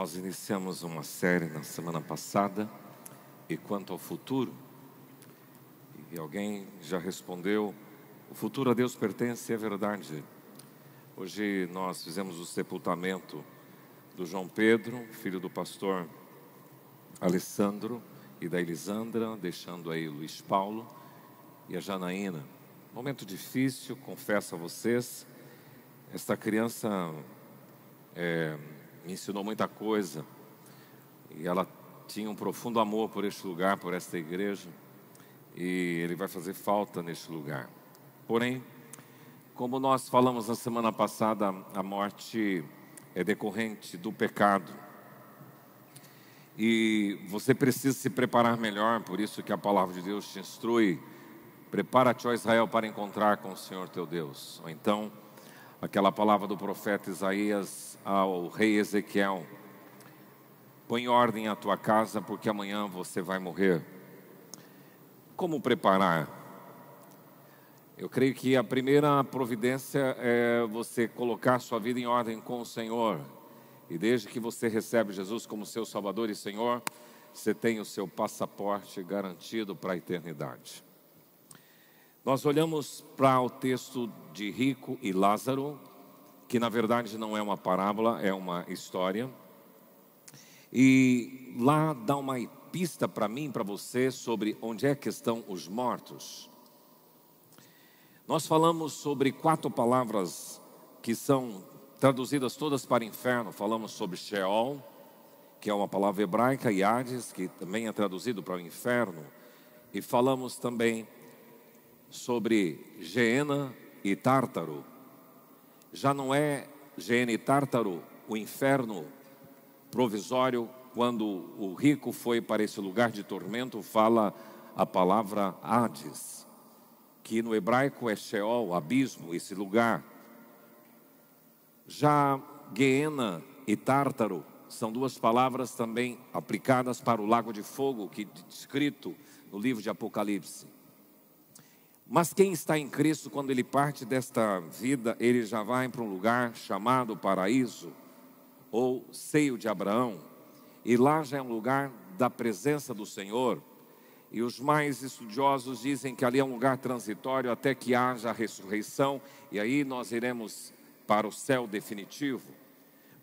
Nós iniciamos uma série na semana passada, e quanto ao futuro, e alguém já respondeu, o futuro a Deus pertence, é verdade. Hoje nós fizemos o sepultamento do João Pedro, filho do pastor Alessandro e da Elisandra, deixando aí o Luiz Paulo e a Janaína. Momento difícil, confesso a vocês, esta criança me ensinou muita coisa, e ela tinha um profundo amor por este lugar, por esta igreja, e ele vai fazer falta neste lugar. Porém, como nós falamos na semana passada, a morte é decorrente do pecado, e você precisa se preparar melhor. Por isso que a palavra de Deus te instrui: prepara-te, ó Israel, para encontrar com o Senhor teu Deus. Ou então, aquela palavra do profeta Isaías ao rei Ezequiel: põe em ordem a tua casa, porque amanhã você vai morrer. Como preparar? Eu creio que a primeira providência é você colocar sua vida em ordem com o Senhor. E desde que você recebe Jesus como seu Salvador e Senhor, você tem o seu passaporte garantido para a eternidade. Nós olhamos para o texto de Rico e Lázaro, que na verdade não é uma parábola, é uma história. E lá dá uma pista para mim, para você, sobre onde é que estão os mortos. Nós falamos sobre 4 palavras que são traduzidas todas para inferno. Falamos sobre Sheol, que é uma palavra hebraica, e Hades, que também é traduzido para o inferno. E falamos também sobre Geena e Tártaro. Já não é Geena e Tártaro o inferno provisório. Quando o rico foi para esse lugar de tormento, fala a palavra Hades, que no hebraico é Sheol, abismo, esse lugar. Já Geena e Tártaro são 2 palavras também aplicadas para o lago de fogo, que é descrito no livro de Apocalipse. Mas quem está em Cristo, quando ele parte desta vida, ele já vai para um lugar chamado paraíso, ou seio de Abraão. E lá já é um lugar da presença do Senhor. E os mais estudiosos dizem que ali é um lugar transitório até que haja a ressurreição. E aí nós iremos para o céu definitivo.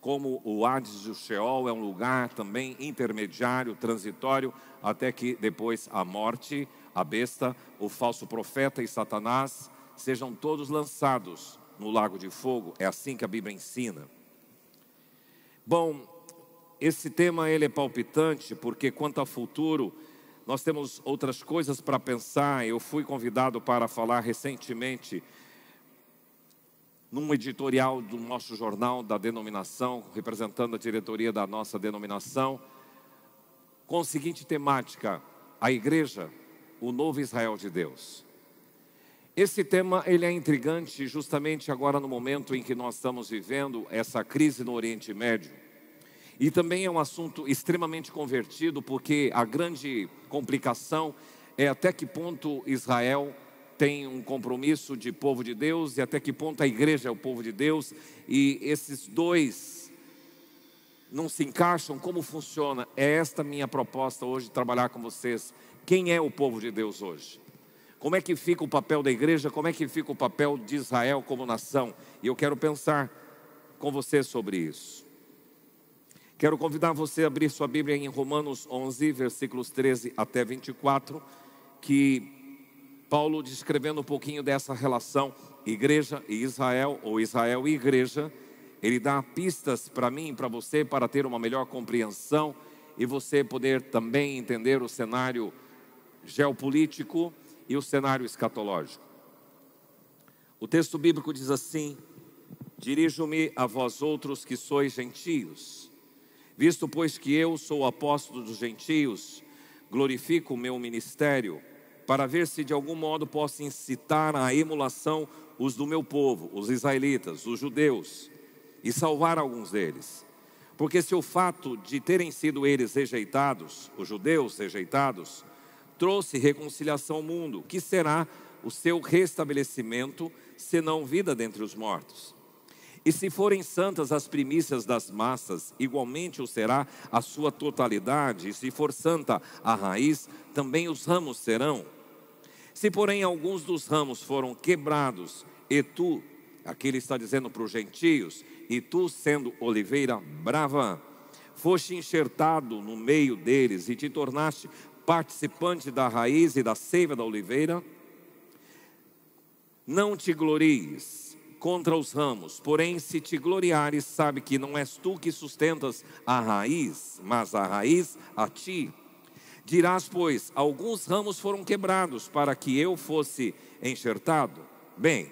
Como o Hades e o Sheol é um lugar também intermediário, transitório, até que depois a morte, a besta, o falso profeta e Satanás sejam todos lançados no lago de fogo. É assim que a Bíblia ensina. Bom, esse tema ele é palpitante, porque quanto ao futuro, nós temos outras coisas para pensar. Eu fui convidado para falar recentemente num editorial do nosso jornal da denominação, representando a diretoria da nossa denominação, com a seguinte temática: a igreja, o novo Israel de Deus. Esse tema ele é intrigante justamente agora no momento em que nós estamos vivendo essa crise no Oriente Médio. E também é um assunto extremamente convertido, porque a grande complicação é até que ponto Israel tem um compromisso de povo de Deus e até que ponto a igreja é o povo de Deus. E esses dois não se encaixam. Como funciona? É esta minha proposta hoje, trabalhar com vocês. Quem é o povo de Deus hoje? Como é que fica o papel da igreja? Como é que fica o papel de Israel como nação? E eu quero pensar com você sobre isso. Quero convidar você a abrir sua Bíblia em Romanos 11, versículos 13 até 24, que Paulo, descrevendo um pouquinho dessa relação igreja e Israel, ou Israel e igreja, ele dá pistas para mim e para você, para ter uma melhor compreensão e você poder também entender o cenário geopolítico e o cenário escatológico. O texto bíblico diz assim: dirijo-me a vós outros que sois gentios, visto pois que eu sou o apóstolo dos gentios, glorifico o meu ministério, para ver se de algum modo posso incitar à emulação os do meu povo, os israelitas, os judeus, e salvar alguns deles. Porque se o fato de terem sido eles rejeitados, os judeus rejeitados, trouxe reconciliação ao mundo, que será o seu restabelecimento, senão vida dentre os mortos? E se forem santas as primícias das massas, igualmente o será a sua totalidade. E se for santa a raiz, também os ramos serão. Se porém alguns dos ramos foram quebrados, e tu, aqui ele está dizendo para os gentios, e tu sendo oliveira brava, foste enxertado no meio deles e te tornaste participante da raiz e da seiva da oliveira, não te glories contra os ramos, porém se te gloriares, sabe que não és tu que sustentas a raiz, mas a raiz a ti. Dirás, pois, alguns ramos foram quebrados para que eu fosse enxertado. Bem,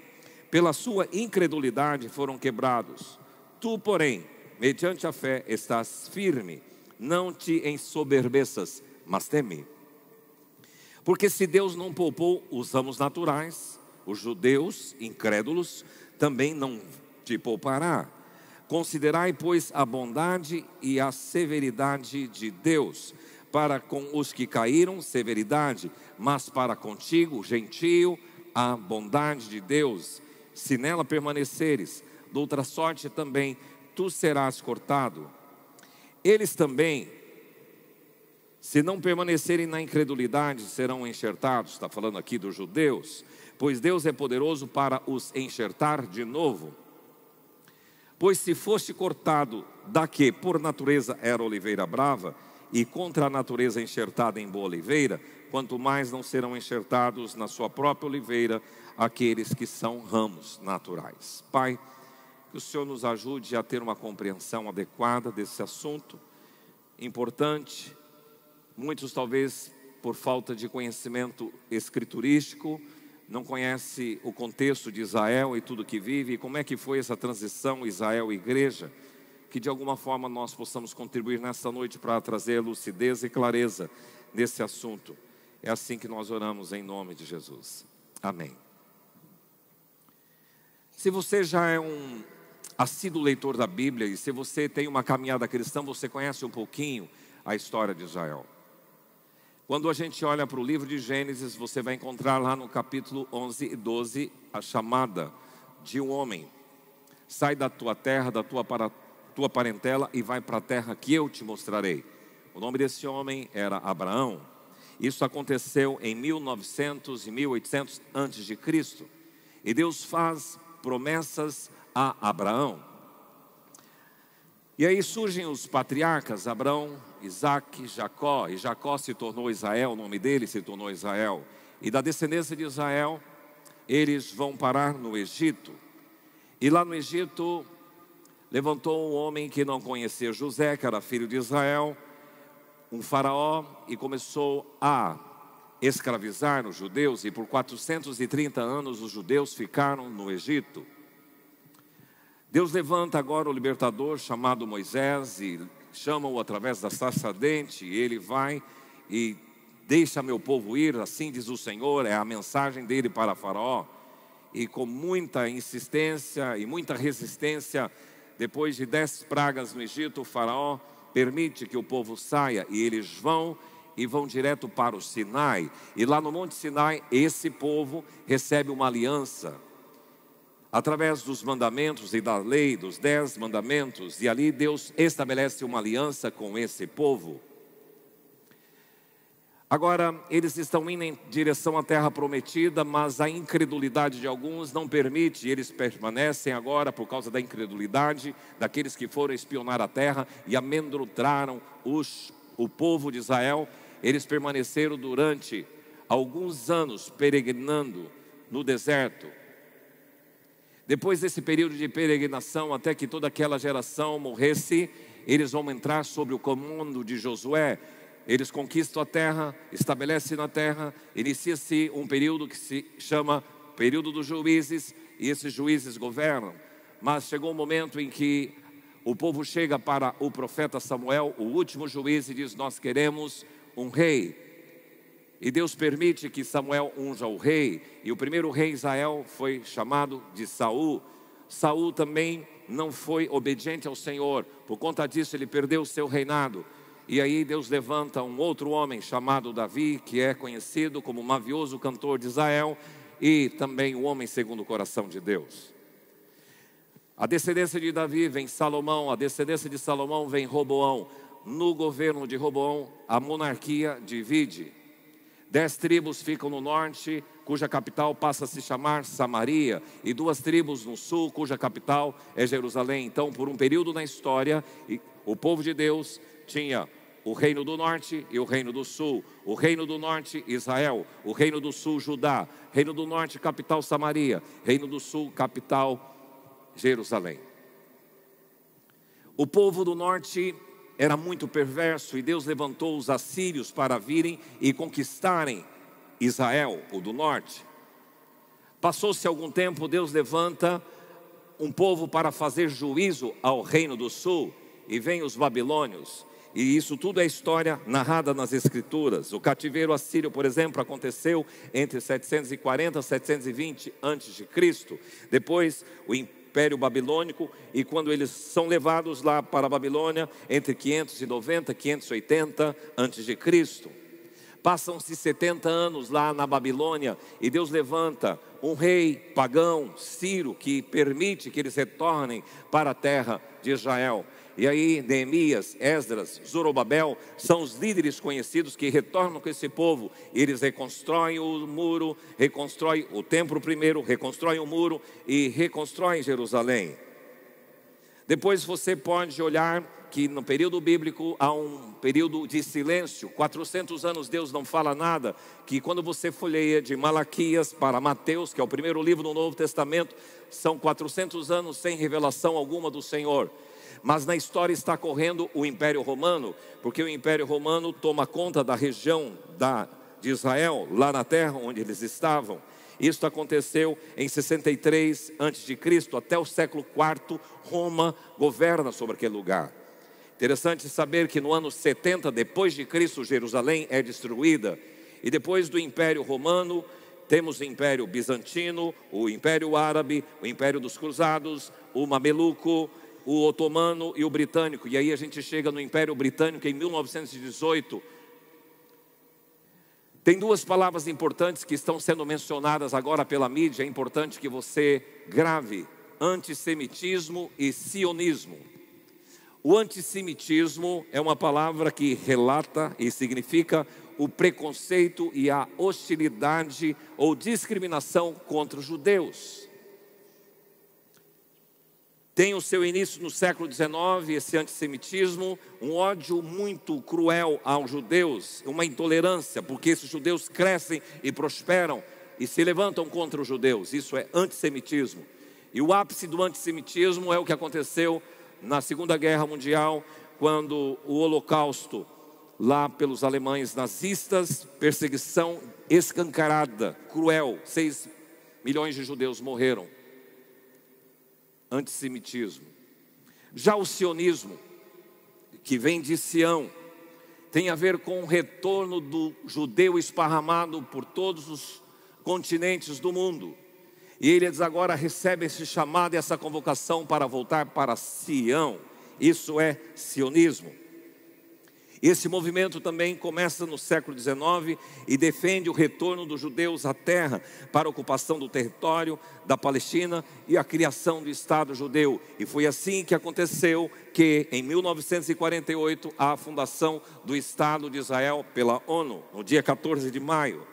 pela sua incredulidade foram quebrados. Tu, porém, mediante a fé estás firme, não te ensoberbeças, mas teme. Porque se Deus não poupou os ramos naturais, os judeus incrédulos também não te poupará. Considerai, pois, a bondade e a severidade de Deus. Para com os que caíram, severidade, mas para contigo, gentio, a bondade de Deus. Se nela permaneceres, de outra sorte também tu serás cortado. Eles também, se não permanecerem na incredulidade, serão enxertados. Está falando aqui dos judeus. Pois Deus é poderoso para os enxertar de novo. Pois se foste cortado da que por natureza era oliveira brava, e contra a natureza enxertada em boa oliveira, quanto mais não serão enxertados na sua própria oliveira aqueles que são ramos naturais. Pai, que o Senhor nos ajude a ter uma compreensão adequada desse assunto importante. Muitos talvez por falta de conhecimento escriturístico não conhece o contexto de Israel e tudo que vive, e como é que foi essa transição Israel-igreja, que de alguma forma nós possamos contribuir nessa noite para trazer lucidez e clareza nesse assunto. É assim que nós oramos em nome de Jesus. Amém. Se você já é um assíduo leitor da Bíblia, e se você tem uma caminhada cristã, você conhece um pouquinho a história de Israel. Quando a gente olha para o livro de Gênesis, você vai encontrar lá no capítulo 11 e 12 a chamada de um homem. Sai da tua terra, da tua parentela e vai para a terra que eu te mostrarei. O nome desse homem era Abraão. Isso aconteceu em 1900 e 1800 antes de Cristo. E Deus faz promessas a Abraão. E aí surgem os patriarcas, Abraão, Isaac, Jacó. E Jacó se tornou Israel, o nome dele se tornou Israel. E da descendência de Israel, eles vão parar no Egito. E lá no Egito, levantou um homem que não conhecia José, que era filho de Israel, um faraó, e começou a escravizar os judeus. E por 430 anos os judeus ficaram no Egito. Deus levanta agora o libertador chamado Moisés e chama-o através da sarça ardente, e ele vai e deixa meu povo ir, assim diz o Senhor, é a mensagem dele para Faraó. E com muita insistência e muita resistência, depois de 10 pragas no Egito, o Faraó permite que o povo saia, e eles vão direto para o Sinai. E lá no Monte Sinai, esse povo recebe uma aliança através dos mandamentos e da lei, dos 10 mandamentos, e ali Deus estabelece uma aliança com esse povo. Agora, eles estão indo em direção à terra prometida, mas a incredulidade de alguns não permite, e eles permanecem agora por causa da incredulidade daqueles que foram espionar a terra e amedrontaram o povo de Israel. Eles permaneceram durante alguns anos peregrinando no deserto. Depois desse período de peregrinação, até que toda aquela geração morresse, eles vão entrar sob o comando de Josué. Eles conquistam a terra, estabelecem na terra, inicia-se um período que se chama período dos juízes, e esses juízes governam. Mas chegou um momento em que o povo chega para o profeta Samuel, o último juiz, e diz: nós queremos um rei. E Deus permite que Samuel unja o rei, e o primeiro rei Israel foi chamado de Saul. Saul também não foi obediente ao Senhor, por conta disso ele perdeu o seu reinado. E aí Deus levanta um outro homem chamado Davi, que é conhecido como o mavioso cantor de Israel, e também o homem segundo o coração de Deus. A descendência de Davi vem Salomão, a descendência de Salomão vem Roboão. No governo de Roboão, a monarquia divide. 10 tribos ficam no norte, cuja capital passa a se chamar Samaria, e 2 tribos no sul, cuja capital é Jerusalém. Então, por um período na história, o povo de Deus tinha o reino do norte e o reino do sul. O reino do norte, Israel. O reino do sul, Judá. Reino do norte, capital Samaria. Reino do sul, capital Jerusalém. O povo do norte era muito perverso, e Deus levantou os assírios para virem e conquistarem Israel, o do norte. Passou-se algum tempo, Deus levanta um povo para fazer juízo ao reino do sul, e vem os babilônios. E isso tudo é história narrada nas escrituras. O cativeiro assírio, por exemplo, aconteceu entre 740 e 720 a.C. Depois o Império Babilônico, e quando eles são levados lá para a Babilônia, entre 590 e 580 a.C. Passam-se 70 anos lá na Babilônia, e Deus levanta um rei pagão, Ciro, que permite que eles retornem para a terra de Israel. E aí Neemias, Esdras, Zorobabel são os líderes conhecidos que retornam com esse povo. Eles reconstroem o muro, reconstroem o templo primeiro, reconstroem o muro e reconstroem Jerusalém. Depois você pode olhar que no período bíblico há um período de silêncio. 400 anos Deus não fala nada. Que quando você folheia de Malaquias para Mateus, que é o primeiro livro do Novo Testamento, são 400 anos sem revelação alguma do Senhor. Mas na história está correndo o Império Romano, porque o Império Romano toma conta da região de Israel, lá na terra onde eles estavam. Isso aconteceu em 63 a.C., até o século IV, Roma governa sobre aquele lugar. Interessante saber que no ano 70 depois de Cristo, Jerusalém é destruída. E depois do Império Romano, temos o Império Bizantino, o Império Árabe, o Império dos Cruzados, o Mameluco, o Otomano e o Britânico. E aí a gente chega no Império Britânico em 1918. Tem 2 palavras importantes que estão sendo mencionadas agora pela mídia. É importante que você grave: antissemitismo e sionismo. O antissemitismo é uma palavra que relata e significa o preconceito e a hostilidade ou discriminação contra os judeus. Tem o seu início no século XIX, esse antissemitismo, um ódio muito cruel aos judeus, uma intolerância, porque esses judeus crescem e prosperam e se levantam contra os judeus. Isso é antissemitismo. E o ápice do antissemitismo é o que aconteceu na Segunda Guerra Mundial, quando o Holocausto, lá pelos alemães nazistas, perseguição escancarada, cruel, 6 milhões de judeus morreram. Antissemitismo. Já o sionismo, que vem de Sião, tem a ver com o retorno do judeu esparramado por todos os continentes do mundo. E eles agora recebem esse chamado e essa convocação para voltar para Sião. Isso é sionismo. Esse movimento também começa no século XIX e defende o retorno dos judeus à terra para a ocupação do território da Palestina e a criação do Estado judeu. E foi assim que aconteceu que em 1948 há a fundação do Estado de Israel pela ONU, no dia 14 de maio.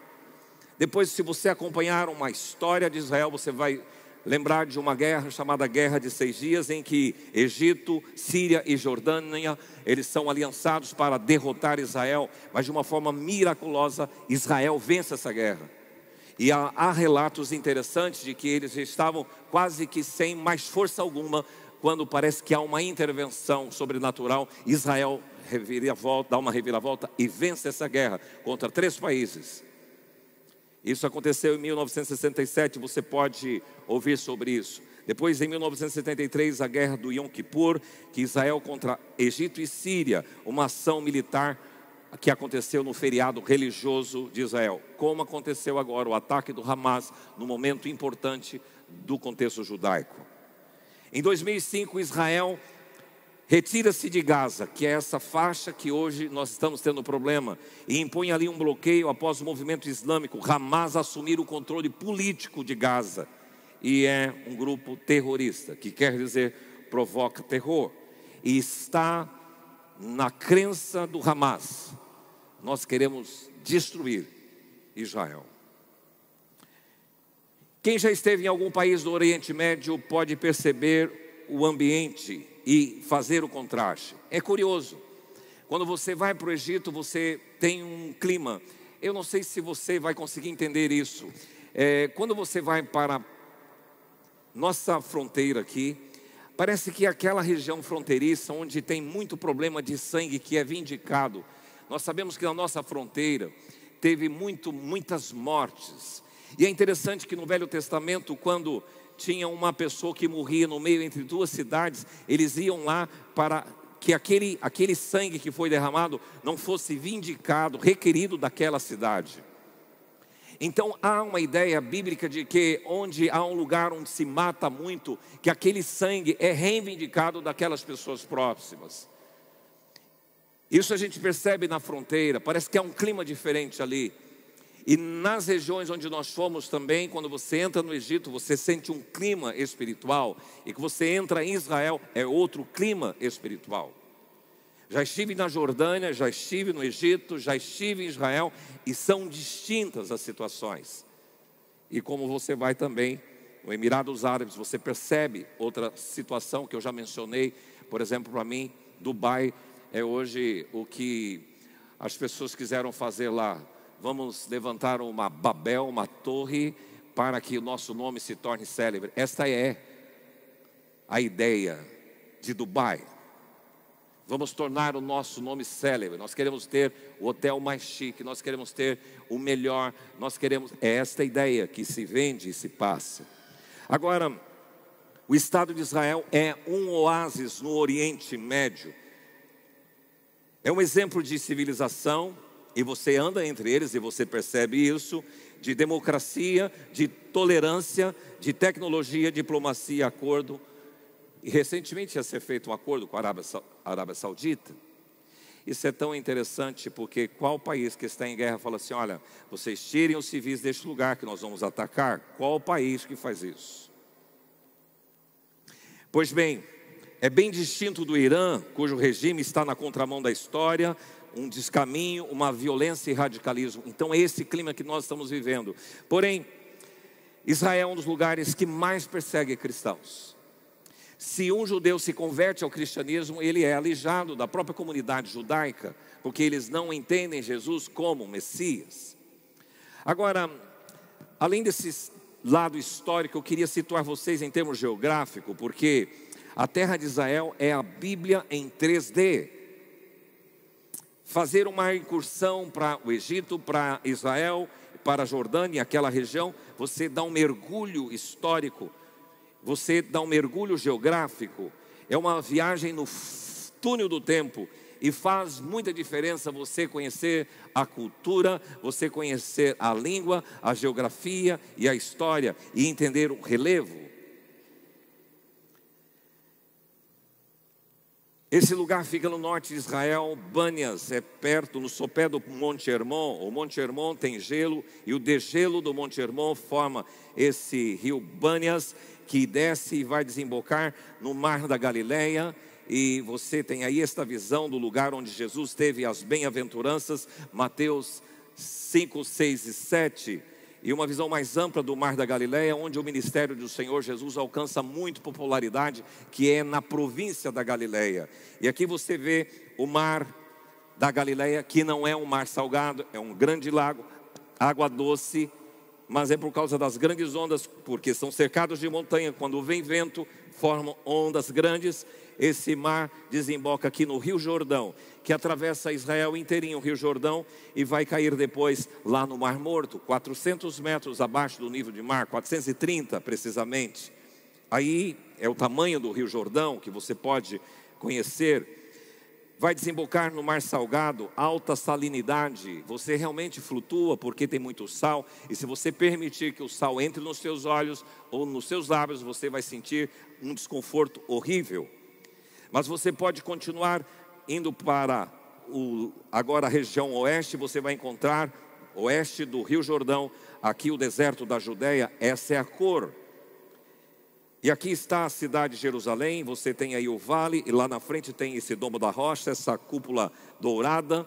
Depois, se você acompanhar uma história de Israel, você vai lembrar de uma guerra chamada Guerra de 6 Dias, em que Egito, Síria e Jordânia, eles são aliançados para derrotar Israel, mas de uma forma miraculosa, Israel vence essa guerra. E há relatos interessantes de que eles estavam quase que sem mais força alguma, quando parece que há uma intervenção sobrenatural, Israel dá uma reviravolta e vence essa guerra contra 3 países. Isso aconteceu em 1967, você pode ouvir sobre isso. Depois, em 1973, a guerra do Yom Kippur, que Israel contra Egito e Síria, uma ação militar que aconteceu no feriado religioso de Israel. Como aconteceu agora o ataque do Hamas, no momento importante do contexto judaico. Em 2005, Israel retira-se de Gaza, que é essa faixa que hoje nós estamos tendo problema, e impõe ali um bloqueio após o movimento islâmico Hamas assumir o controle político de Gaza. e é um grupo terrorista, que quer dizer provoca terror, e está na crença do Hamas: nós queremos destruir Israel. Quem já esteve em algum país do Oriente Médio pode perceber o ambiente e fazer o contraste. É curioso, quando você vai para o Egito, você tem um clima. Eu não sei se você vai conseguir entender isso. Quando você vai para nossa fronteira aqui, parece que aquela região fronteiriça, onde tem muito problema de sangue que é vindicado. Nós sabemos que na nossa fronteira teve muitas mortes. E é interessante que no Velho Testamento, quando tinha uma pessoa que morria no meio entre duas cidades, eles iam lá para que aquele sangue que foi derramado não fosse vindicado, requerido daquela cidade. Então há uma ideia bíblica de que onde há um lugar onde se mata muito, que aquele sangue é reivindicado daquelas pessoas próximas. Isso a gente percebe na fronteira, parece que há um clima diferente ali. E nas regiões onde nós fomos também, quando você entra no Egito, você sente um clima espiritual. E que você entra em Israel, é outro clima espiritual. Já estive na Jordânia, já estive no Egito, já estive em Israel, e são distintas as situações. E como você vai também no Emirados Árabes, você percebe outra situação que eu já mencionei. Por exemplo, para mim, Dubai é hoje o que as pessoas quiseram fazer lá. Vamos levantar uma Babel, uma torre, para que o nosso nome se torne célebre. Esta é a ideia de Dubai. Vamos tornar o nosso nome célebre. Nós queremos ter o hotel mais chique, nós queremos ter o melhor, é esta a ideia que se vende e se passa. Agora, o Estado de Israel é um oásis no Oriente Médio. É um exemplo de civilização. E você anda entre eles e você percebe isso, de democracia, de tolerância, de tecnologia, diplomacia, acordo. E recentemente ia ser feito um acordo com a Arábia Saudita. Isso é tão interessante porque qual país que está em guerra fala assim: olha, vocês tirem os civis deste lugar que nós vamos atacar? Qual país que faz isso? Pois bem, é bem distinto do Irã, cujo regime está na contramão da história, um descaminho, uma violência e radicalismo. Então é esse clima que nós estamos vivendo. Porém, Israel é um dos lugares que mais persegue cristãos. Se um judeu se converte ao cristianismo, ele é alijado da própria comunidade judaica, porque eles não entendem Jesus como Messias. Agora, além desse lado histórico, eu queria situar vocês em termos geográficos, porque a terra de Israel é a Bíblia em 3D. Fazer uma incursão para o Egito, para Israel, para a Jordânia, aquela região, você dá um mergulho histórico, você dá um mergulho geográfico, é uma viagem no túnel do tempo, e faz muita diferença você conhecer a cultura, você conhecer a língua, a geografia e a história, e entender o relevo. Esse lugar fica no norte de Israel. Banias é perto, no sopé do Monte Hermon. O Monte Hermon tem gelo, e o degelo do Monte Hermon forma esse rio Banias, que desce e vai desembocar no Mar da Galileia. E você tem aí esta visão do lugar onde Jesus teve as bem-aventuranças, Mateus 5, 6 e 7. E uma visão mais ampla do Mar da Galileia, onde o ministério do Senhor Jesus alcança muito popularidade, que é na província da Galileia. E aqui você vê o Mar da Galileia, que não é um mar salgado, é um grande lago, água doce, mas é por causa das grandes ondas, porque são cercados de montanha. Quando vem vento, formam ondas grandes. Esse mar desemboca aqui no Rio Jordão, que atravessa Israel inteirinho, o Rio Jordão, e vai cair depois lá no Mar Morto, 400 metros abaixo do nível de mar, 430 precisamente. Aí é o tamanho do Rio Jordão que você pode conhecer. Vai desembocar no Mar Salgado, alta salinidade. Você realmente flutua porque tem muito sal, e se você permitir que o sal entre nos seus olhos ou nos seus lábios, você vai sentir um desconforto horrível. Mas você pode continuar indo para agora a região oeste. Você vai encontrar oeste do Rio Jordão, aqui o deserto da Judéia. Essa é a cor E aqui está a cidade de Jerusalém, você tem aí o vale, e lá na frente tem esse domo da rocha, essa cúpula dourada,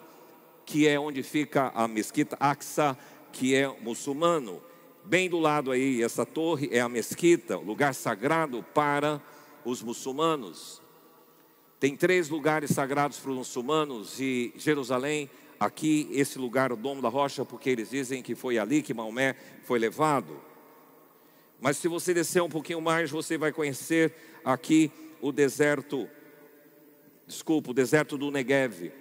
que é onde fica a mesquita Aqsa, que é muçulmano. Bem do lado aí, essa torre é a mesquita, lugar sagrado para os muçulmanos. Tem 3 lugares sagrados para os muçulmanos, e Jerusalém, aqui esse lugar, o domo da rocha, porque eles dizem que foi ali que Maomé foi levado. Mas se você descer um pouquinho mais, você vai conhecer aqui o deserto do Neguev.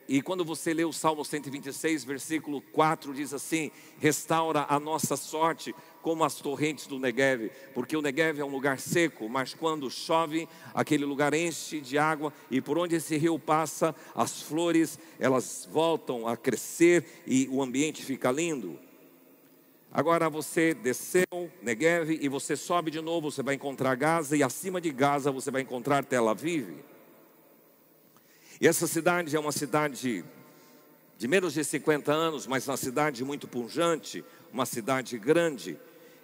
E quando você lê o Salmo 126, versículo 4, diz assim: restaura a nossa sorte como as torrentes do Neguev. Porque o Neguev é um lugar seco, mas quando chove, aquele lugar enche de água, e por onde esse rio passa, as flores, elas voltam a crescer e o ambiente fica lindo. Agora você desceu Neguev e você sobe de novo, você vai encontrar Gaza, e acima de Gaza você vai encontrar Tel Aviv. E essa cidade é uma cidade de menos de 50 anos, mas uma cidade muito pujante, uma cidade grande.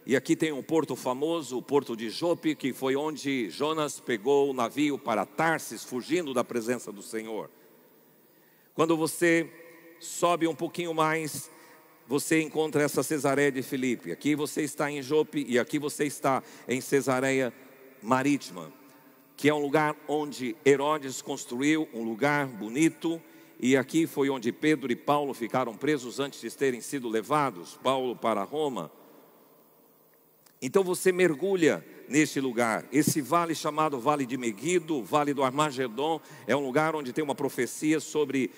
E aqui tem um porto famoso, o porto de Jope, que foi onde Jonas pegou o navio para Tarsis, fugindo da presença do Senhor. Quando você sobe um pouquinho mais, você encontra essa Cesareia de Filipe. Aqui você está em Jope e aqui você está em Cesareia Marítima, que é um lugar onde Herodes construiu um lugar bonito. E aqui foi onde Pedro e Paulo ficaram presos antes de terem sido levados, Paulo para Roma. Então você mergulha neste lugar. Esse vale chamado Vale de Meguido, Vale do Armagedon, é um lugar onde tem uma profecia sobre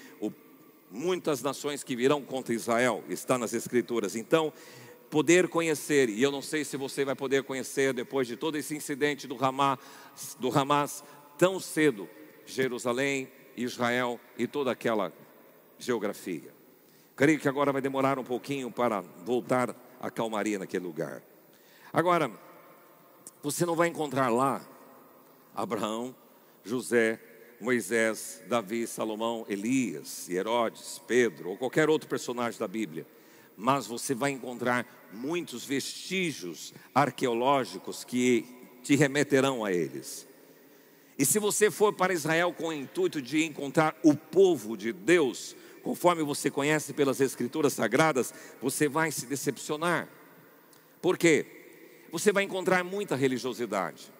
muitas nações que virão contra Israel, está nas Escrituras. Então, poder conhecer, e eu não sei se você vai poder conhecer depois de todo esse incidente do Hamas tão cedo, Jerusalém, Israel e toda aquela geografia. Creio que agora vai demorar um pouquinho para voltar a calmaria naquele lugar. Agora, você não vai encontrar lá Abraão, José, Moisés, Davi, Salomão, Elias, Herodes, Pedro ou qualquer outro personagem da Bíblia. Mas você vai encontrar muitos vestígios arqueológicos que te remeterão a eles. E se você for para Israel com o intuito de encontrar o povo de Deus, conforme você conhece pelas Escrituras Sagradas, você vai se decepcionar. Por quê? Você vai encontrar muita religiosidade.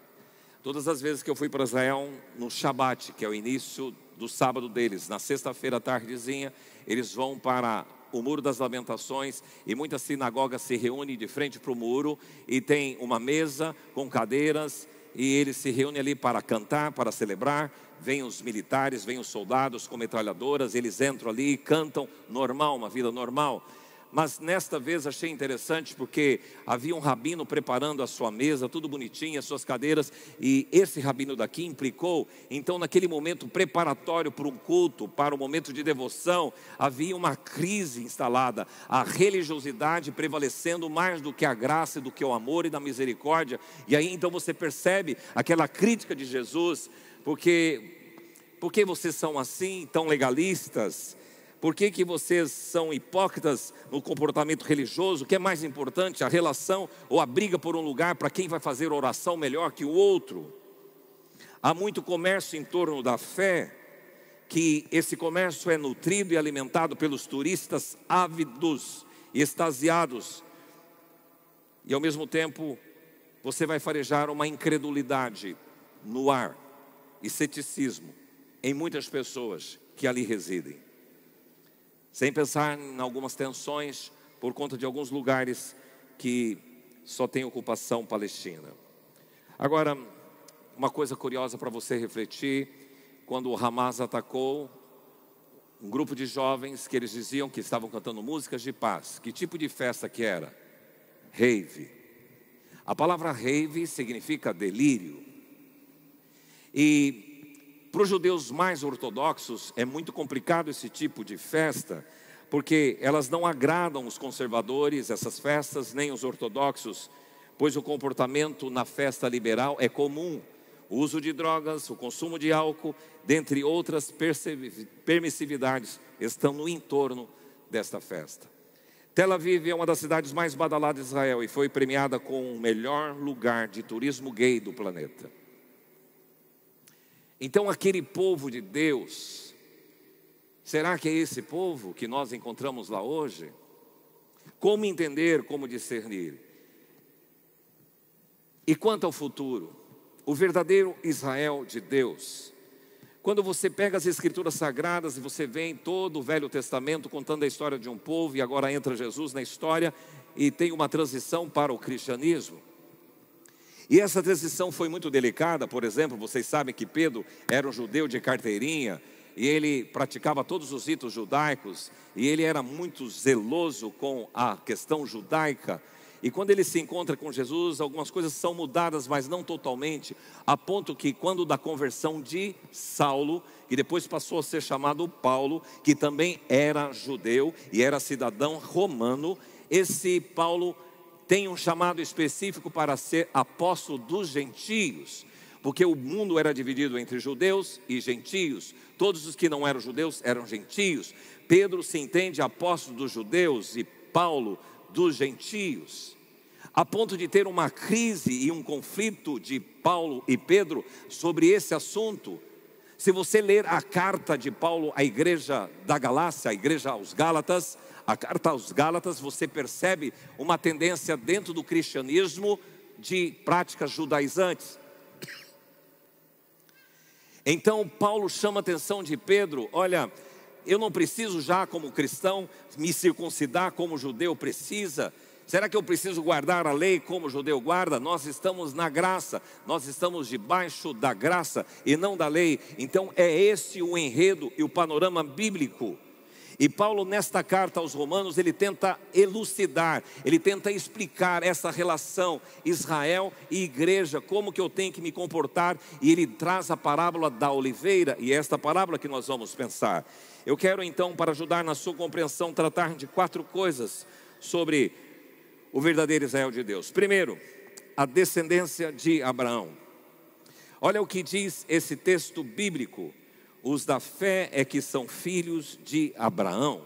Todas as vezes que eu fui para Israel, no Shabat, que é o início do sábado deles, na sexta-feira à tardezinha, eles vão para o Muro das Lamentações, e muitas sinagogas se reúnem de frente para o muro, e tem uma mesa com cadeiras, e eles se reúnem ali para cantar, para celebrar. Vêm os militares, vêm os soldados com metralhadoras, eles entram ali e cantam normal, uma vida normal. Mas nesta vez achei interessante porque havia um rabino preparando a sua mesa, tudo bonitinho, as suas cadeiras, e esse rabino daqui implicou. Então naquele momento preparatório para um culto, para um momento de devoção, havia uma crise instalada, a religiosidade prevalecendo mais do que a graça, do que o amor e da misericórdia. E aí então você percebe aquela crítica de Jesus, por que vocês são assim, tão legalistas? Por que vocês são hipócritas no comportamento religioso? O que é mais importante, a relação ou a briga por um lugar para quem vai fazer oração melhor que o outro? Há muito comércio em torno da fé, que esse comércio é nutrido e alimentado pelos turistas ávidos e extasiados. E ao mesmo tempo, você vai farejar uma incredulidade no ar e ceticismo em muitas pessoas que ali residem. Sem pensar em algumas tensões por conta de alguns lugares que só tem ocupação palestina. Agora, uma coisa curiosa para você refletir: quando o Hamas atacou um grupo de jovens que eles diziam que estavam cantando músicas de paz. Que tipo de festa que era? Rave. A palavra rave significa delírio. E para os judeus mais ortodoxos é muito complicado esse tipo de festa, porque elas não agradam os conservadores, essas festas, nem os ortodoxos, pois o comportamento na festa liberal é comum. O uso de drogas, o consumo de álcool, dentre outras permissividades, estão no entorno desta festa. Tel Aviv é uma das cidades mais badaladas de Israel e foi premiada com o melhor lugar de turismo gay do planeta. Então aquele povo de Deus, será que é esse povo que nós encontramos lá hoje? Como entender, como discernir? E quanto ao futuro, o verdadeiro Israel de Deus, quando você pega as escrituras sagradas e você vê em todo o Velho Testamento contando a história de um povo, e agora entra Jesus na história e tem uma transição para o cristianismo. E essa transição foi muito delicada. Por exemplo, vocês sabem que Pedro era um judeu de carteirinha, e ele praticava todos os ritos judaicos, e ele era muito zeloso com a questão judaica. E quando ele se encontra com Jesus, algumas coisas são mudadas, mas não totalmente, a ponto que quando da conversão de Saulo, que depois passou a ser chamado Paulo, que também era judeu e era cidadão romano, esse Paulo tem um chamado específico para ser apóstolo dos gentios, porque o mundo era dividido entre judeus e gentios. Todos os que não eram judeus eram gentios. Pedro se entende apóstolo dos judeus e Paulo dos gentios, a ponto de ter uma crise e um conflito de Paulo e Pedro sobre esse assunto. Se você ler a carta de Paulo à igreja da Galácia, a igreja aos Gálatas, a carta aos Gálatas, você percebe uma tendência dentro do cristianismo de práticas judaizantes. Então Paulo chama a atenção de Pedro: olha, eu não preciso já como cristão me circuncidar como o judeu precisa. Será que eu preciso guardar a lei como o judeu guarda? Nós estamos na graça, nós estamos debaixo da graça e não da lei. Então é esse o enredo e o panorama bíblico. E Paulo, nesta carta aos Romanos, ele tenta elucidar, ele tenta explicar essa relação Israel e igreja, como que eu tenho que me comportar. E ele traz a parábola da oliveira, e é esta parábola que nós vamos pensar. Eu quero então, para ajudar na sua compreensão, tratar de 4 coisas sobre o verdadeiro Israel de Deus. Primeiro, a descendência de Abraão. Olha o que diz esse texto bíblico: os da fé é que são filhos de Abraão.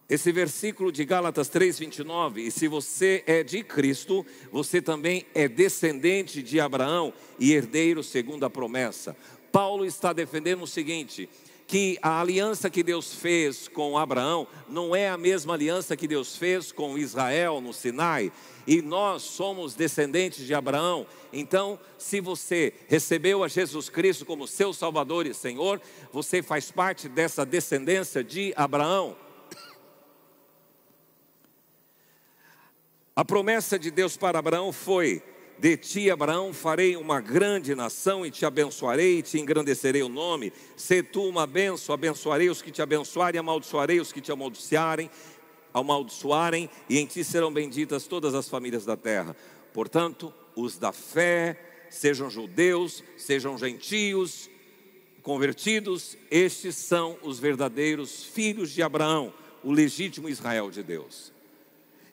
Esse versículo de Gálatas 3:29, e se você é de Cristo, você também é descendente de Abraão e herdeiro segundo a promessa. Paulo está defendendo o seguinte: que a aliança que Deus fez com Abraão não é a mesma aliança que Deus fez com Israel no Sinai. E nós somos descendentes de Abraão. Então, se você recebeu a Jesus Cristo como seu Salvador e Senhor, você faz parte dessa descendência de Abraão. A promessa de Deus para Abraão foi: de ti, Abraão, farei uma grande nação e te abençoarei e te engrandecerei o nome. Se tu uma bênção, abençoarei os que te abençoarem, amaldiçoarei os que te amaldiçoarem, e em ti serão benditas todas as famílias da terra. Portanto, os da fé, sejam judeus, sejam gentios, convertidos, estes são os verdadeiros filhos de Abraão, o legítimo Israel de Deus.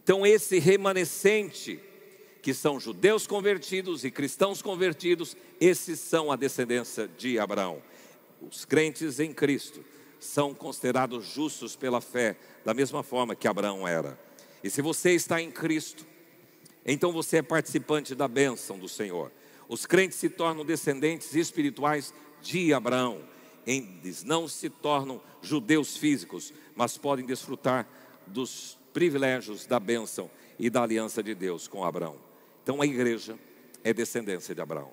Então esse remanescente, que são judeus convertidos e cristãos convertidos, esses são a descendência de Abraão. Os crentes em Cristo são considerados justos pela fé, da mesma forma que Abraão era. E se você está em Cristo, então você é participante da bênção do Senhor. Os crentes se tornam descendentes espirituais de Abraão. Eles não se tornam judeus físicos, mas podem desfrutar dos privilégios da bênção e da aliança de Deus com Abraão. Então a igreja é descendência de Abraão.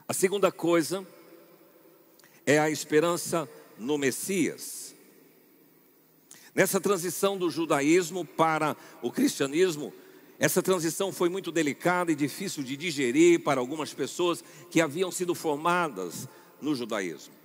A segunda coisa é a esperança no Messias. Nessa transição do judaísmo para o cristianismo, essa transição foi muito delicada e difícil de digerir para algumas pessoas que haviam sido formadas no judaísmo.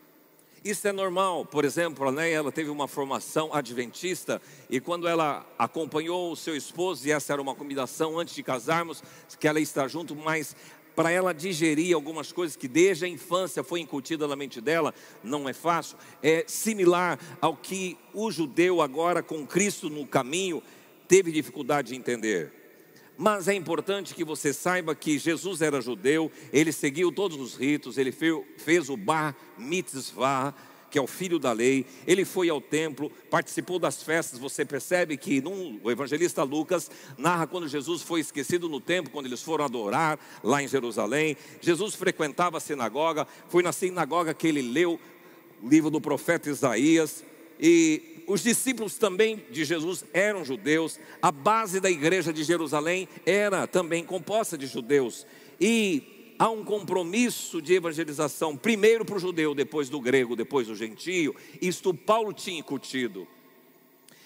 Isso é normal. Por exemplo, a Neia, ela teve uma formação adventista, e quando ela acompanhou o seu esposo, e essa era uma combinação antes de casarmos, que ela está junto, mas para ela digerir algumas coisas que desde a infância foi incutida na mente dela, não é fácil. É similar ao que o judeu agora com Cristo no caminho teve dificuldade de entender. Mas é importante que você saiba que Jesus era judeu, ele seguiu todos os ritos, ele fez o bar mitzvah, que é o filho da lei. Ele foi ao templo, participou das festas. Você percebe que o evangelista Lucas narra quando Jesus foi esquecido no templo, quando eles foram adorar lá em Jerusalém. Jesus frequentava a sinagoga, foi na sinagoga que ele leu o livro do profeta Isaías. E os discípulos também de Jesus eram judeus. A base da igreja de Jerusalém era também composta de judeus. E há um compromisso de evangelização, primeiro para o judeu, depois do grego, depois do gentio. Isto Paulo tinha incutido.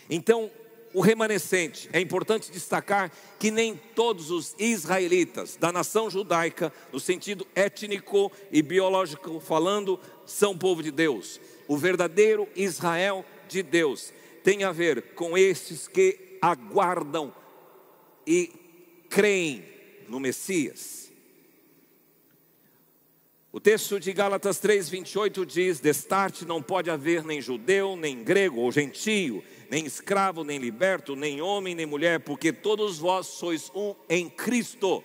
Então, o remanescente, é importante destacar que nem todos os israelitas da nação judaica, no sentido étnico e biológico falando, são povo de Deus. O verdadeiro Israel de Deus tem a ver com estes que aguardam e creem no Messias. O texto de Gálatas 3:28 diz: destarte não pode haver nem judeu, nem grego ou gentio, nem escravo, nem liberto, nem homem, nem mulher, porque todos vós sois um em Cristo.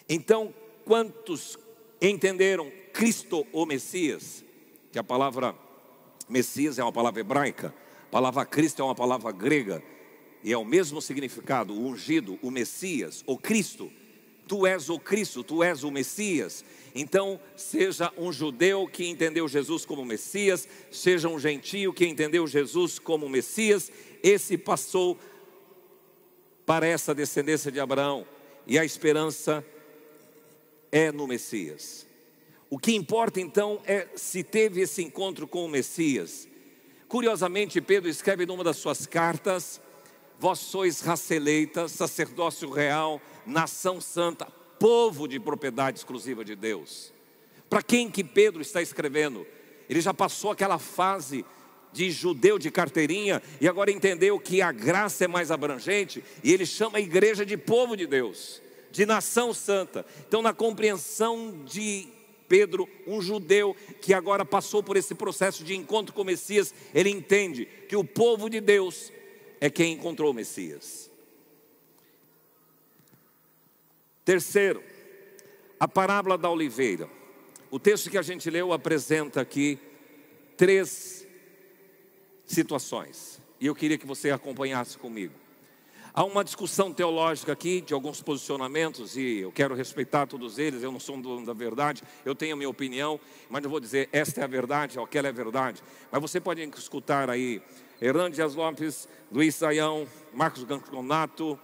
Então, quantos entenderam Cristo o Messias? Que a palavra Messias é uma palavra hebraica, a palavra Cristo é uma palavra grega, e é o mesmo significado, o ungido, o Messias, o Cristo. Tu és o Cristo, tu és o Messias. Então, seja um judeu que entendeu Jesus como Messias, seja um gentio que entendeu Jesus como Messias, esse passou para essa descendência de Abraão, e a esperança é no Messias. O que importa então é se teve esse encontro com o Messias. Curiosamente, Pedro escreve numa das suas cartas: vós sois raça eleita, sacerdócio real, nação santa, povo de propriedade exclusiva de Deus. Para quem que Pedro está escrevendo? Ele já passou aquela fase de judeu de carteirinha e agora entendeu que a graça é mais abrangente, e ele chama a igreja de povo de Deus, de nação santa. Então, na compreensão de Pedro, um judeu que agora passou por esse processo de encontro com o Messias, ele entende que o povo de Deus é quem encontrou o Messias. Terceiro, a parábola da oliveira. O texto que a gente leu apresenta aqui 3 situações, e eu queria que você acompanhasse comigo. Há uma discussão teológica aqui, de alguns posicionamentos, e eu quero respeitar todos eles. Eu não sou um dono da verdade, eu tenho a minha opinião, mas não vou dizer esta é a verdade, aquela é a verdade. Mas você pode escutar aí Hernandes Dias Lopes, Luiz Saião, Marcos Ganconato,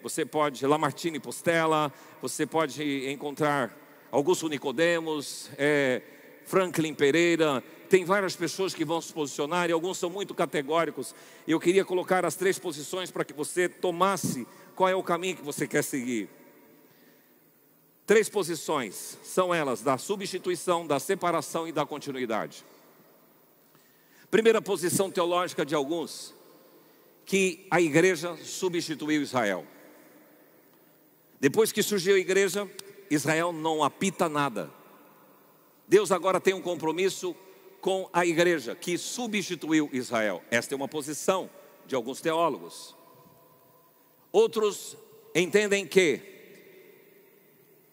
você pode, Lamartine Postella, você pode encontrar Augusto Nicodemos, Franklin Pereira. Tem várias pessoas que vão se posicionar, e alguns são muito categóricos. Eu queria colocar as 3 posições para que você tomasse qual é o caminho que você quer seguir. 3 posições, são elas: da substituição, da separação e da continuidade. Primeira posição teológica de alguns, que a igreja substituiu Israel. Depois que surgiu a igreja, Israel não apita nada. Deus agora tem um compromisso com a igreja, que substituiu Israel. Esta é uma posição de alguns teólogos. Outros entendem que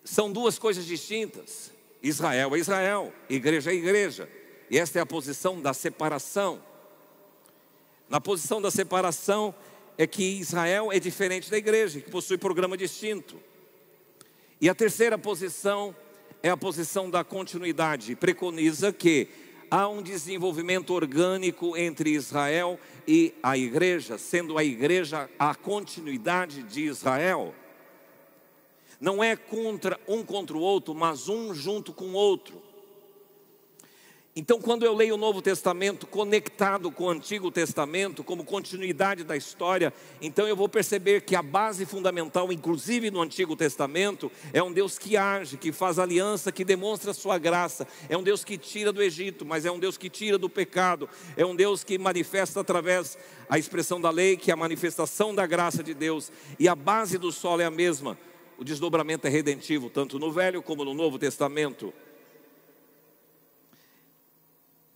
são 2 coisas distintas. Israel é Israel, igreja é igreja. E esta é a posição da separação. Na posição da separação é que Israel é diferente da igreja, que possui programa distinto. E a terceira posição é a posição da continuidade. Preconiza que há um desenvolvimento orgânico entre Israel e a igreja, sendo a igreja a continuidade de Israel. Não é contra o outro, mas um junto com o outro. Então, quando eu leio o Novo Testamento conectado com o Antigo Testamento, como continuidade da história, então eu vou perceber que a base fundamental, inclusive no Antigo Testamento, é um Deus que age, que faz aliança, que demonstra a sua graça. É um Deus que tira do Egito, mas é um Deus que tira do pecado. É um Deus que manifesta através da expressão da lei, que é a manifestação da graça de Deus. E a base do solo é a mesma. O desdobramento é redentivo, tanto no Velho como no Novo Testamento.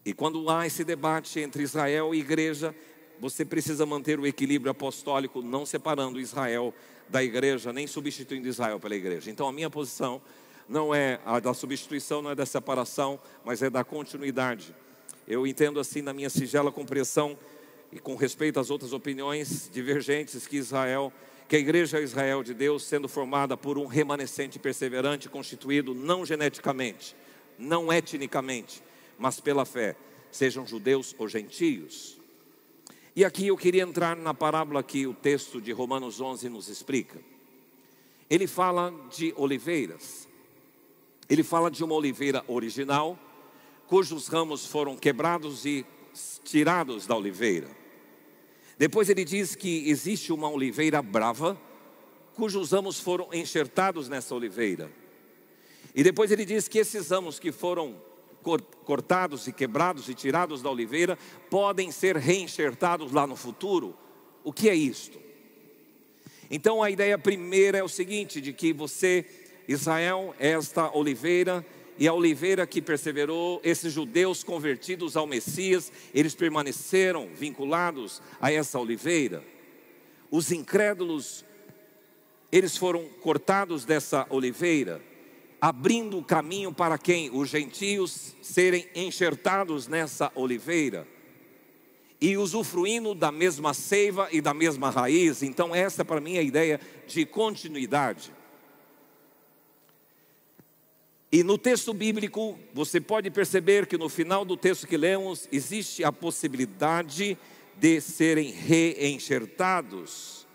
E quando há esse debate entre Israel e igreja, você precisa manter o equilíbrio apostólico, não separando Israel da igreja, nem substituindo Israel pela igreja. Então a minha posição, não é a da substituição, não é da separação, mas é da continuidade. Eu entendo assim, na minha singela compreensão, e com respeito às outras opiniões divergentes, que a igreja é Israel de Deus, sendo formada por um remanescente perseverante, constituído não geneticamente, não etnicamente, mas pela fé, sejam judeus ou gentios. E aqui eu queria entrar na parábola que o texto de Romanos 11 nos explica. Ele fala de oliveiras. Ele fala de uma oliveira original, cujos ramos foram quebrados e tirados da oliveira. Depois ele diz que existe uma oliveira brava, cujos ramos foram enxertados nessa oliveira. E depois ele diz que esses ramos que foram cortados e quebrados e tirados da oliveira podem ser reenxertados lá no futuro. O que é isto? Então a ideia primeira é o seguinte, de que Israel é esta oliveira, e a oliveira que perseverou, esses judeus convertidos ao Messias, eles permaneceram vinculados a essa oliveira. Os incrédulos, eles foram cortados dessa oliveira, abrindo o caminho para quem? Os gentios serem enxertados nessa oliveira e usufruindo da mesma seiva e da mesma raiz. Então essa para mim é a ideia de continuidade. E no texto bíblico, você pode perceber que no final do texto que lemos, existe a possibilidade de serem reenxertados.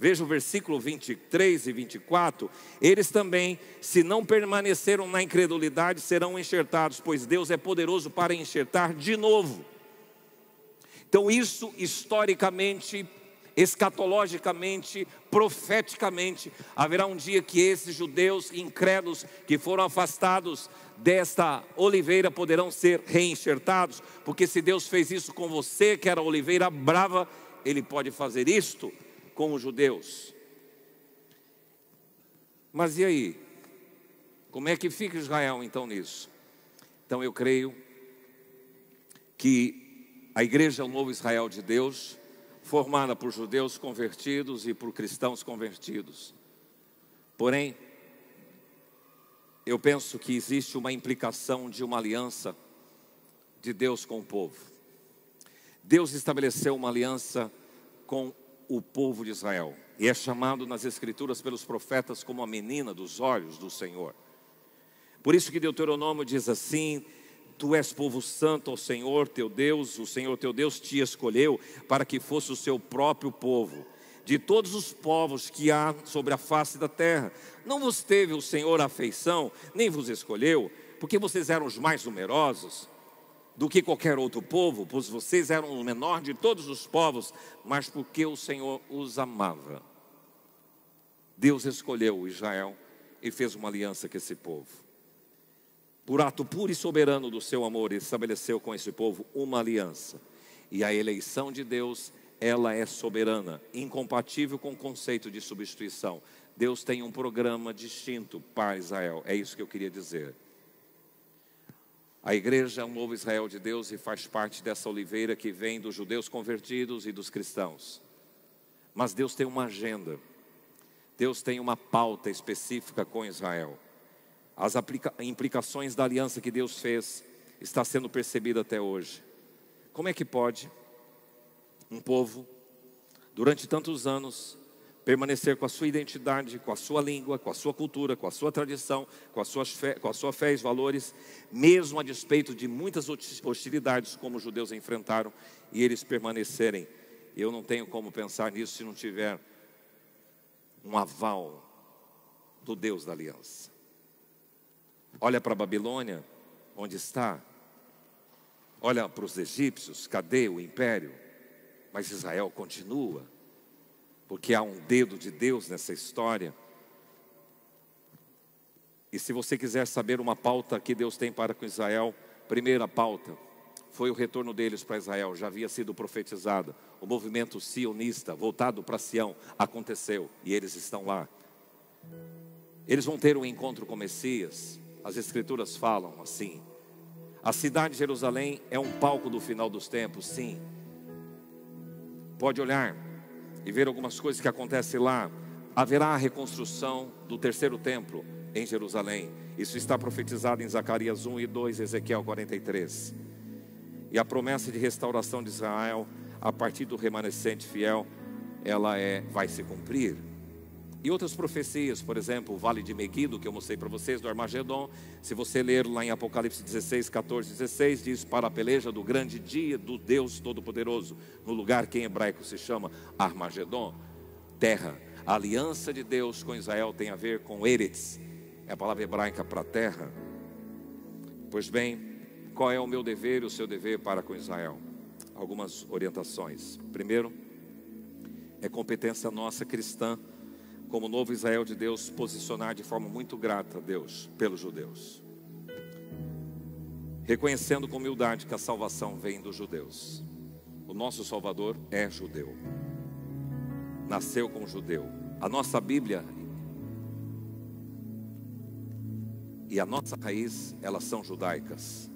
Veja o versículo 23 e 24. Eles também, se não permaneceram na incredulidade, serão enxertados, pois Deus é poderoso para enxertar de novo. Então isso historicamente, escatologicamente, profeticamente, haverá um dia que esses judeus incrédulos que foram afastados desta oliveira poderão ser reenxertados, porque se Deus fez isso com você, que era oliveira brava, Ele pode fazer isto com os judeus. Mas e aí? Como é que fica Israel então nisso? Então eu creio que a igreja é o novo Israel de Deus, formada por judeus convertidos e por cristãos convertidos. Porém, eu penso que existe uma implicação de uma aliança de Deus com o povo. Deus estabeleceu uma aliança com o povo de Israel, e é chamado nas escrituras pelos profetas como a menina dos olhos do Senhor. Por isso que Deuteronômio diz assim: Tu és povo santo ao Senhor teu Deus, o Senhor teu Deus te escolheu para que fosse o seu próprio povo. De todos os povos que há sobre a face da terra, não vos teve o Senhor afeição, nem vos escolheu, porque vocês eram os mais numerosos do que qualquer outro povo, pois vocês eram o menor de todos os povos, mas porque o Senhor os amava. Deus escolheu Israel e fez uma aliança com esse povo. Por ato puro e soberano do seu amor, Ele estabeleceu com esse povo uma aliança. E a eleição de Deus, ela é soberana, incompatível com o conceito de substituição. Deus tem um programa distinto para Israel, é isso que eu queria dizer. A igreja é um novo Israel de Deus e faz parte dessa oliveira que vem dos judeus convertidos e dos cristãos. Mas Deus tem uma agenda, Deus tem uma pauta específica com Israel. As implicações da aliança que Deus fez está sendo percebida até hoje. Como é que pode um povo, durante tantos anos, permanecer com a sua identidade, com a sua língua, com a sua cultura, com a sua tradição, com a sua fé e valores, mesmo a despeito de muitas hostilidades como os judeus enfrentaram, e eles permanecerem? Eu não tenho como pensar nisso se não tiver um aval do Deus da aliança. Olha para a Babilônia, onde está. Olha para os egípcios, cadê o império? Mas Israel continua, porque há um dedo de Deus nessa história. E se você quiser saber uma pauta que Deus tem para com Israel, primeira pauta foi o retorno deles para Israel, já havia sido profetizada. O movimento sionista voltado para Sião aconteceu e eles estão lá. Eles vão ter um encontro com o Messias. As escrituras falam assim: a cidade de Jerusalém é um palco do final dos tempos. Sim, pode olhar e ver algumas coisas que acontecem lá. haverá a reconstrução do terceiro templo em Jerusalém. Isso está profetizado em Zacarias 1 e 2, Ezequiel 43. E a promessa de restauração de Israel, a partir do remanescente fiel, ela vai se cumprir. E outras profecias, por exemplo, o Vale de Meguido, que eu mostrei para vocês, do Armagedon. Se você ler lá em Apocalipse 16, 14, 16, diz: para a peleja do grande dia do Deus Todo-Poderoso, no lugar que em hebraico se chama Armagedon, terra. A aliança de Deus com Israel tem a ver com Eretz, é a palavra hebraica para terra. Pois bem, qual é o meu dever e o seu dever para com Israel? Algumas orientações. Primeiro, é competência nossa cristã, como novo Israel de Deus, posicionar de forma muito grata a Deus pelos judeus, reconhecendo com humildade que a salvação vem dos judeus. O nosso Salvador é judeu, nasceu como judeu. A nossa Bíblia e a nossa raiz, elas são judaicas.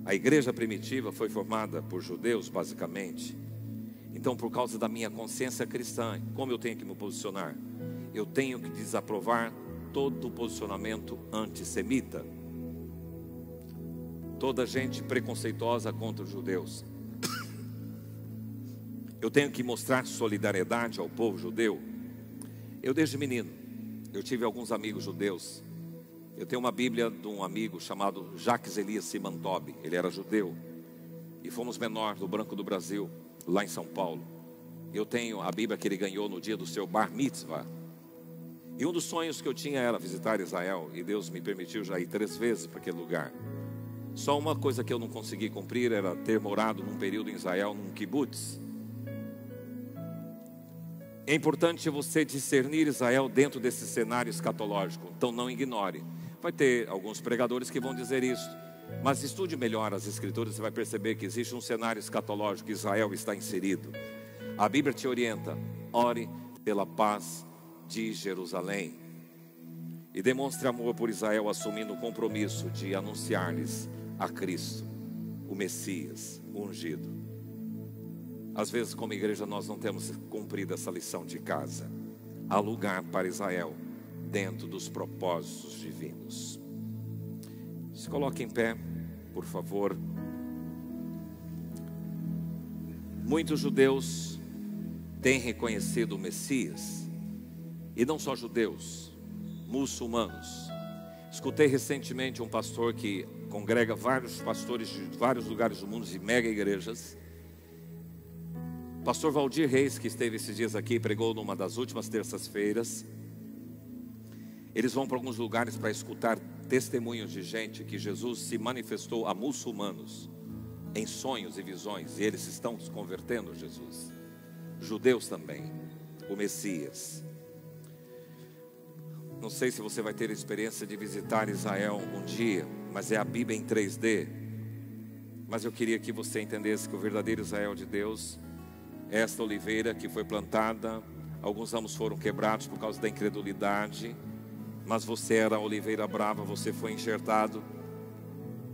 A igreja primitiva foi formada por judeus, basicamente. Então, por causa da minha consciência cristã, como eu tenho que me posicionar? Eu tenho que desaprovar todo o posicionamento antissemita, toda gente preconceituosa contra os judeus. Eu tenho que mostrar solidariedade ao povo judeu. Eu desde menino, eu tive alguns amigos judeus. Eu tenho uma Bíblia de um amigo chamado Jacques Elias Simantobi. Ele era judeu. E fomos menor do Banco do Brasil, lá em São Paulo. Eu tenho a Bíblia que ele ganhou no dia do seu Bar Mitzvah. E um dos sonhos que eu tinha era visitar Israel. E Deus me permitiu já ir 3 vezes para aquele lugar. Só uma coisa que eu não consegui cumprir era ter morado num período em Israel, num kibbutz. É importante você discernir Israel dentro desse cenário escatológico. Então não ignore. Vai ter alguns pregadores que vão dizer isso, mas estude melhor as escrituras. Você vai perceber que existe um cenário escatológico que Israel está inserido. A Bíblia te orienta: ore pela paz de Jerusalém e demonstre amor por Israel, assumindo o compromisso de anunciar-lhes a Cristo, o Messias, o ungido. Às vezes, como igreja, nós não temos cumprido essa lição de casa. Há lugar para Israel dentro dos propósitos divinos. Se coloque em pé, por favor. Muitos judeus têm reconhecido o Messias, e não só judeus, muçulmanos. Escutei recentemente um pastor que congrega vários pastores de vários lugares do mundo, de mega igrejas. Pastor Valdir Reis, que esteve esses dias aqui, pregou numa das últimas terças-feiras. Eles vão para alguns lugares para escutar testemunhos de gente que Jesus se manifestou a muçulmanos em sonhos e visões, e eles estão se convertendo a Jesus. Judeus também, o Messias. Não sei se você vai ter a experiência de visitar Israel um dia, mas é a Bíblia em 3D. Mas eu queria que você entendesse que o verdadeiro Israel de Deus é esta oliveira que foi plantada. Alguns ramos foram quebrados por causa da incredulidade, mas você era a oliveira brava, você foi enxertado.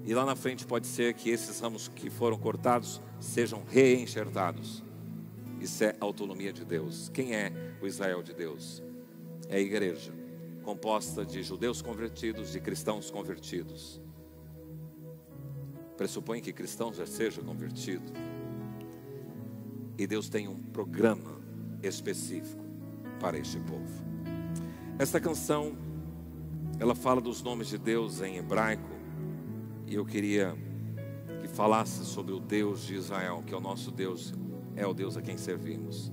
E lá na frente pode ser que esses ramos que foram cortados sejam reenxertados. Isso é a autonomia de Deus. Quem é o Israel de Deus? É a igreja, composta de judeus convertidos, de cristãos convertidos. Pressupõe que cristãos já sejam convertidos. E Deus tem um programa específico para este povo. Esta canção, ela fala dos nomes de Deus em hebraico. E eu queria que falasse sobre o Deus de Israel, que é o nosso Deus, é o Deus a quem servimos.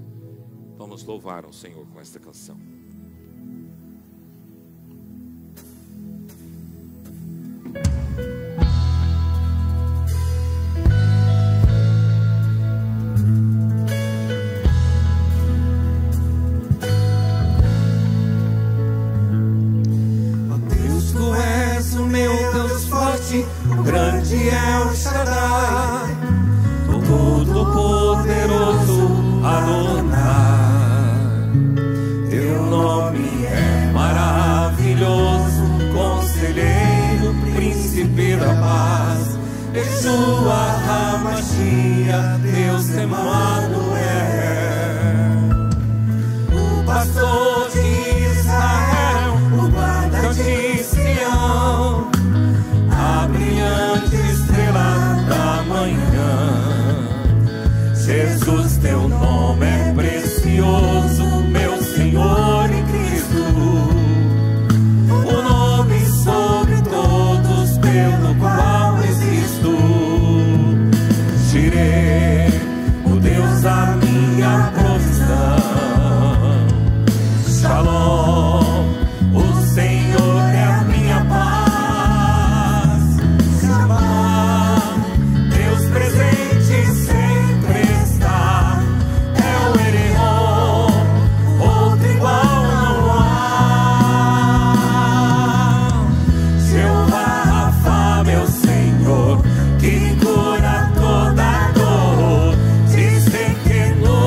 Vamos louvar ao Senhor com esta canção. O grande é o Shaddai, o todo-poderoso Adonai. Teu teu nome é precioso, meu Senhor e Cristo, o nome sobre todos pelo qual existo. Tirei o Deus da minha provisão. Shalom, o Senhor é a minha paz. Shabá, Deus presente sempre está. É o Eleon, outro igual não há. Jeová Rafa, meu Senhor, que cura toda dor. Dizekenu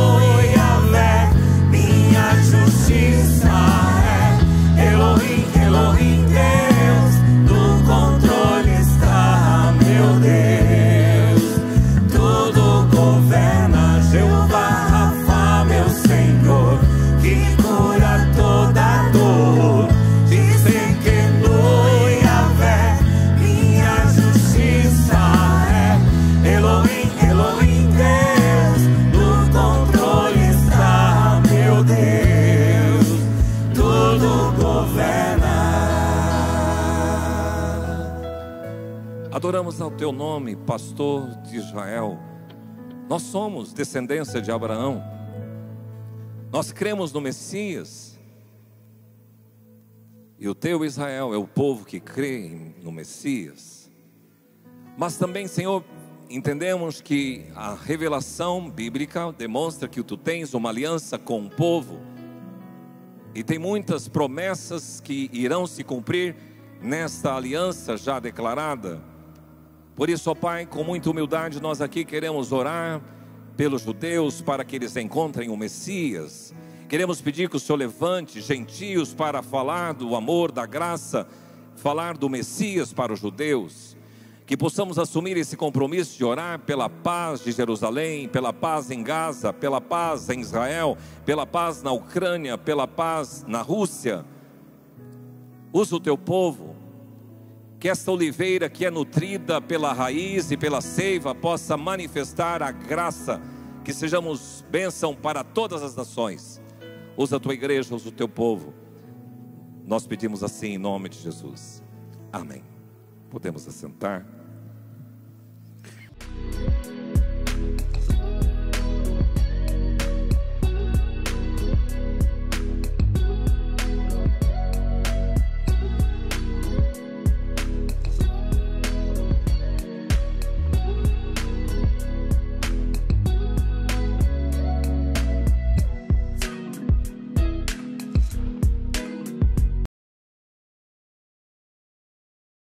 Yahvé, minha justiça é. Elohim, Elohim, Deus, no controle está, meu Deus. Tudo governa. Jeová Rafa, meu Senhor, que cura toda dor. Dizekenu Yahvé, minha justiça é. Elohim, Elohim, Deus, no controle está, meu Deus. Tudo governa. Adoramos ao teu nome, pastor de Israel. Nós somos descendência de Abraão. Nós cremos no Messias. E o teu Israel é o povo que crê no Messias. Mas também, Senhor, entendemos que a revelação bíblica demonstra que tu tens uma aliança com o povo. E tem muitas promessas que irão se cumprir nesta aliança já declarada. Por isso, ó Pai, com muita humildade, nós aqui queremos orar pelos judeus para que eles encontrem o Messias. Queremos pedir que o Senhor levante gentios para falar do amor, da graça, falar do Messias para os judeus. Que possamos assumir esse compromisso de orar pela paz de Jerusalém, pela paz em Gaza, pela paz em Israel, pela paz na Ucrânia, pela paz na Rússia. Usa o teu povo, que esta oliveira que é nutrida pela raiz e pela seiva possa manifestar a graça, que sejamos bênção para todas as nações. Usa a tua igreja, usa o teu povo. Nós pedimos assim em nome de Jesus. Amém. Podemos assentar.